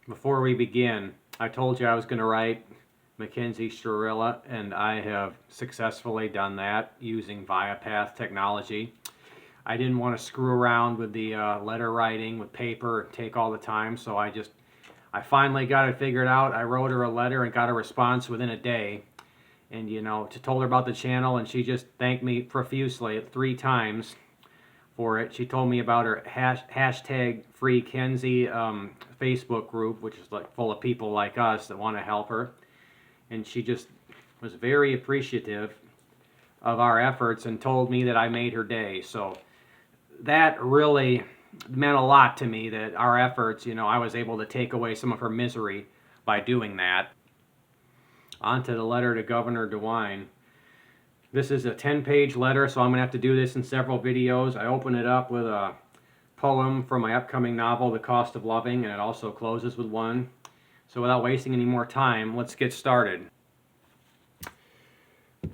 Before we begin, I told you I was going to write Mackenzie Shirilla, and I have successfully done that using ViaPath technology. I didn't want to screw around with the letter writing with paper and take all the time, so I finally got it figured out. I wrote her a letter and got a response within a day, and told her about the channel, and she just thanked me profusely 3 times for it. She told me about her hashtag Free Kenzie Facebook group, which is like full of people like us that want to help her, and she just was very appreciative of our efforts and told me that I made her day. So that really meant a lot to me, that our efforts, I was able to take away some of her misery by doing that. On to the letter to Governor DeWine. This is a 10-page letter, so I'm going to have to do this in several videos. I open it up with a poem from my upcoming novel, The Cost of Loving, and it also closes with one. So without wasting any more time, let's get started.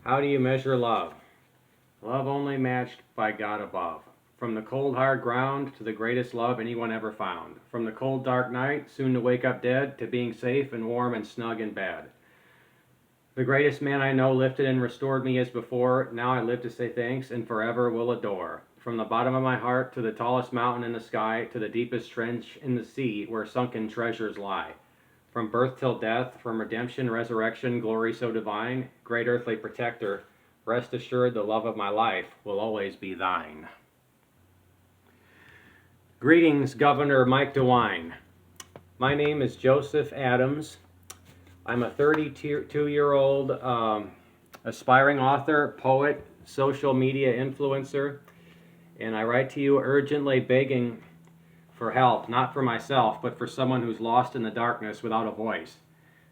How do you measure love? Love only matched by God above. From the cold hard ground to the greatest love anyone ever found. From the cold dark night, soon to wake up dead, to being safe and warm and snug in bed. The greatest man I know lifted and restored me as before. Now I live to say thanks and forever will adore. From the bottom of my heart to the tallest mountain in the sky, to the deepest trench in the sea where sunken treasures lie. From birth till death, from redemption, resurrection, glory so divine, great earthly protector, rest assured the love of my life will always be thine. Greetings, Governor Mike DeWine. My name is Joseph Adams. I'm a 32-year-old aspiring author, poet, social media influencer, and I write to you urgently begging for help, not for myself, but for someone who's lost in the darkness without a voice.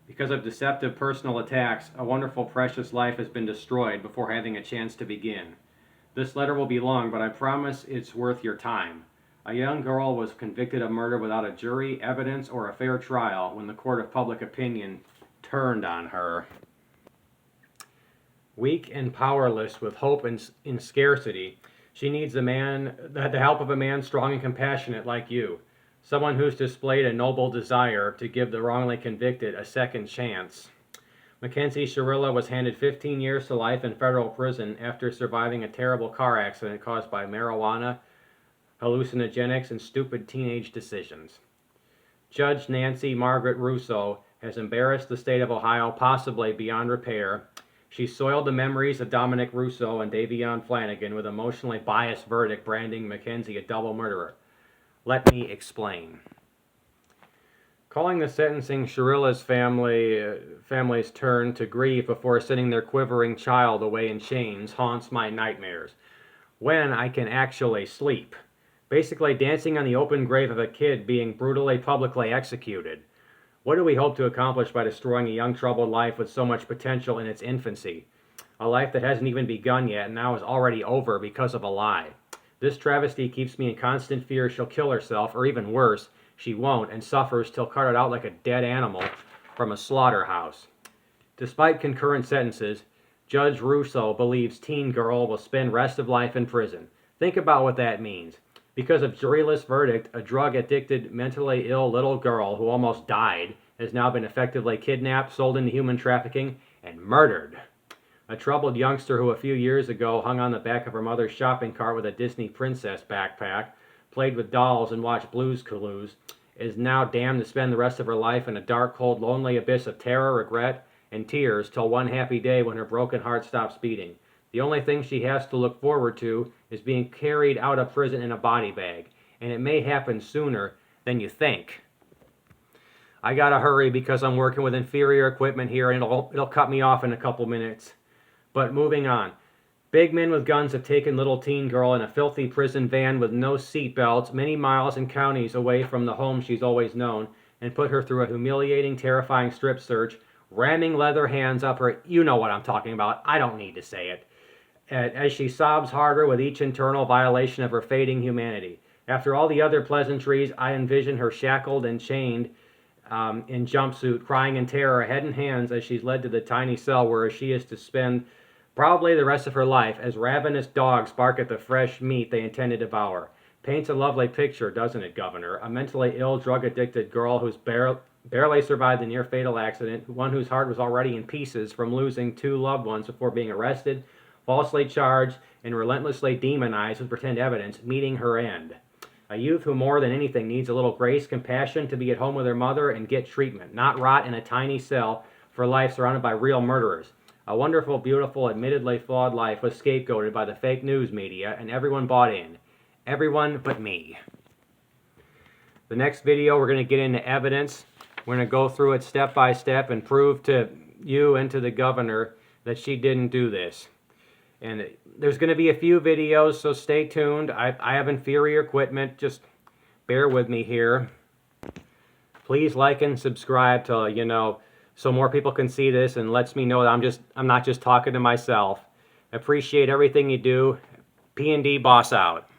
Because of deceptive personal attacks, a wonderful, precious life has been destroyed before having a chance to begin. This letter will be long, but I promise it's worth your time. A young girl was convicted of murder without a jury, evidence, or a fair trial when the court of public opinion turned on her. Weak and powerless, with hope in scarcity, she needs the help of a man strong and compassionate like you, someone who's displayed a noble desire to give the wrongly convicted a second chance. Mackenzie Shirilla was handed 15 years to life in federal prison after surviving a terrible car accident caused by marijuana, hallucinogenics, and stupid teenage decisions. Judge Nancy Margaret Russo has embarrassed the state of Ohio possibly beyond repair. She soiled the memories of Dominic Russo and Davion Flanagan with emotionally biased verdict branding Mackenzie a double murderer. Let me explain. Calling the sentencing Shirilla's family's turn to grieve before sending their quivering child away in chains haunts my nightmares. When I can actually sleep. Basically dancing on the open grave of a kid being brutally publicly executed. What do we hope to accomplish by destroying a young troubled life with so much potential in its infancy? A life that hasn't even begun yet and now is already over because of a lie. This travesty keeps me in constant fear she'll kill herself, or even worse, she won't, and suffers till carted out like a dead animal from a slaughterhouse. Despite concurrent sentences, Judge Russo believes teen girl will spend rest of life in prison. Think about what that means. Because of juryless verdict, a drug-addicted, mentally ill little girl who almost died has now been effectively kidnapped, sold into human trafficking, and murdered. A troubled youngster who a few years ago hung on the back of her mother's shopping cart with a Disney princess backpack, played with dolls, and watched Blue's Clues, is now damned to spend the rest of her life in a dark, cold, lonely abyss of terror, regret, and tears till one happy day when her broken heart stops beating. The only thing she has to look forward to is being carried out of prison in a body bag, and it may happen sooner than you think. I gotta hurry because I'm working with inferior equipment here, and it'll cut me off in a couple minutes. But moving on. Big men with guns have taken little teen girl in a filthy prison van with no seat belts many miles and counties away from the home she's always known, and put her through a humiliating, terrifying strip search, ramming leather hands up her... You know what I'm talking about. I don't need to say it. As she sobs harder with each internal violation of her fading humanity. After all the other pleasantries, I envision her shackled and chained in jumpsuit, crying in terror, head and hands, as she's led to the tiny cell where she is to spend probably the rest of her life as ravenous dogs bark at the fresh meat they intend to devour. Paints a lovely picture, doesn't it, Governor? A mentally ill, drug-addicted girl who's barely survived a near-fatal accident, one whose heart was already in pieces from losing 2 loved ones before being arrested, falsely charged, and relentlessly demonized with pretend evidence, meeting her end. A youth who more than anything needs a little grace, compassion to be at home with her mother and get treatment, not rot in a tiny cell for life surrounded by real murderers. A wonderful, beautiful, admittedly flawed life was scapegoated by the fake news media, and everyone bought in. Everyone but me. The next video, we're going to get into evidence. We're going to go through it step by step and prove to you and to the governor that she didn't do this. And there's going to be a few videos, so stay tuned. I have inferior equipment. Just bear with me here. Please like and subscribe to, so more people can see this and lets me know that I'm not just talking to myself. Appreciate everything you do. PND BOSS out.